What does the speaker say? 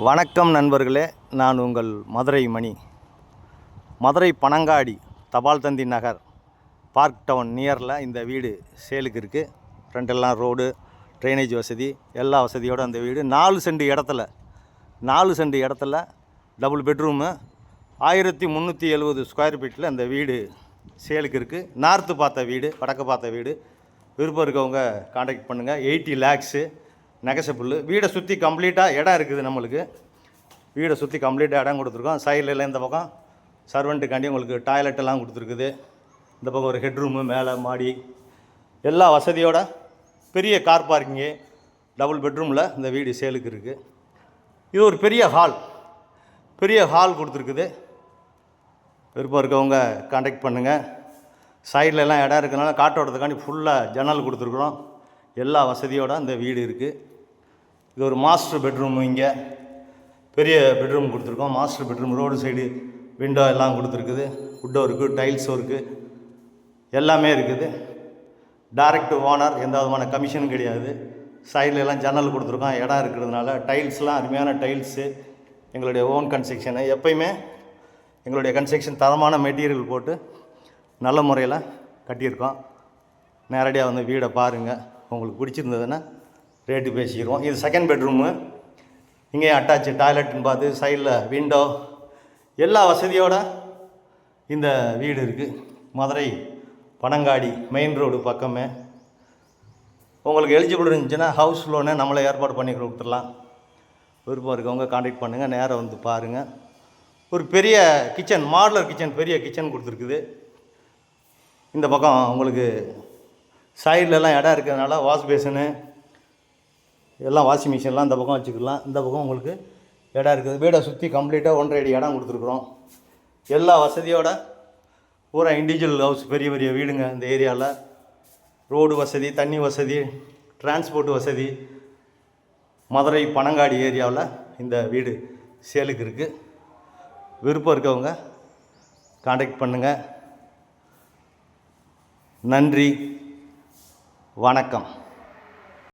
வணக்கம் நண்பர்களே, நான் உங்கள் மதுரை மணி. மதுரை பனங்காடி தபால் தந்தி நகர் பார்க் டவுன் நியரில் இந்த வீடு சேலுக்கு இருக்குது. ஃப்ரண்டெல்லாம் ரோடு, ட்ரைனேஜ் வசதி, எல்லா வசதியோடு அந்த வீடு 4 சென்ட் இடத்துல டபுள் பெட்ரூமு 1370 ஸ்கொயர் ஃபீட்டில் அந்த வீடு சேலுக்கு இருக்குது. நார்த்து பார்த்த வீடு, வடக்கு பார்த்த வீடு. விருப்பம் இருக்கவங்க காண்டாக்ட் பண்ணுங்கள். 80 lakhs நெகசபிள். வீடை சுற்றி கம்ப்ளீட்டாக இடம் இருக்குது. நம்மளுக்கு வீடை சுற்றி கம்ப்ளீட்டாக இடம் கொடுத்துருக்கோம். சைடில் இந்த பக்கம் சர்வெண்ட்டுக்காண்டி உங்களுக்கு டாய்லெட்டெல்லாம் கொடுத்துருக்குது. இந்த பக்கம் ஒரு ஹெட்ரூமு, மேலே மாடி, எல்லா வசதியோட பெரிய கார் பார்க்கிங்கு, டபுள் பெட்ரூமில் இந்த வீடு சேலுக்கு இருக்குது. இது ஒரு பெரிய ஹால் கொடுத்துருக்குது. விருப்பம் இருக்கவங்க காண்டாக்ட் பண்ணுங்கள். சைட்லலாம் இடம் இருக்கிறனால காற்றோட்டத்துக்காண்டி ஃபுல்லாக ஜன்னல் கொடுத்துருக்குறோம். எல்லா வசதியோடு இந்த வீடு இருக்குது. இது ஒரு மாஸ்டர் பெட்ரூமு. இங்கே பெரிய பெட்ரூம் கொடுத்துருக்கோம். Master bedroom, road side window எல்லாம் கொடுத்துருக்குது. வுட்டோ இருக்குது, டைல்ஸ் இருக்குது, எல்லாமே இருக்குது. டைரக்ட் ஓனர், எந்த விதமான கமிஷனும் கிடையாது. சைடில் எல்லாம் ஜன்னல் கொடுத்துருக்கோம். இடம் இருக்கிறதுனால டைல்ஸ்லாம் அருமையான டைல்ஸு. எங்களுடைய ஓன் கன்ஸ்ட்ரக்ஷனு. எப்பயுமே எங்களுடைய கன்ஸ்ட்ரக்ஷன் தரமான மெட்டீரியல் போட்டு நல்ல முறையில் கட்டியிருக்கோம். நேரடியாக வந்து வீடை பாருங்கள். உங்களுக்கு பிடிச்சிருந்ததுன்னா ரேட்டு பேசிக்கிறோம். இது செகண்ட் பெட்ரூமு. இங்கே அட்டாச்சு டாய்லெட்னு பார்த்து சைடில் விண்டோ, எல்லா வசதியோட இந்த வீடு இருக்குது. மதுரை பனங்காடி மெயின் ரோடு பக்கமே. உங்களுக்கு எலிஜிபிள் இருந்துச்சுன்னா ஹவுஸ் லோனை நம்மளை ஏற்பாடு பண்ணி கொடுத்துடலாம். விருப்பம் இருக்கவங்க காண்டாக்ட் பண்ணுங்கள். நேராக வந்து பாருங்கள். ஒரு பெரிய கிச்சன், மாடுலர் கிச்சன், பெரிய கிச்சன் கொடுத்துருக்குது. இந்த பக்கம் உங்களுக்கு சைட்லலாம் இடம் இருக்கிறதுனால வாஷ் பேஷனு எல்லாம், வாஷிங் மிஷின்லாம் இந்த பக்கம் வச்சுக்கலாம். இந்த பக்கம் உங்களுக்கு இடம் இருக்குது. வீடை சுற்றி கம்ப்ளீட்டாக 1.5 அடி இடம் கொடுத்துருக்குறோம். எல்லா வசதியோட பூரா இண்டிவிஜுவல் ஹவுஸ், பெரிய பெரிய வீடுங்க இந்த ஏரியாவில். ரோடு வசதி, தண்ணி வசதி, டிரான்ஸ்போர்ட் வசதி. மதுரை பனங்காடி ஏரியாவில் இந்த வீடு சேலுக்கு இருக்குது. விருப்பம் இருக்கவங்க காண்டாக்ட் பண்ணுங்கள். நன்றி, வணக்கம்.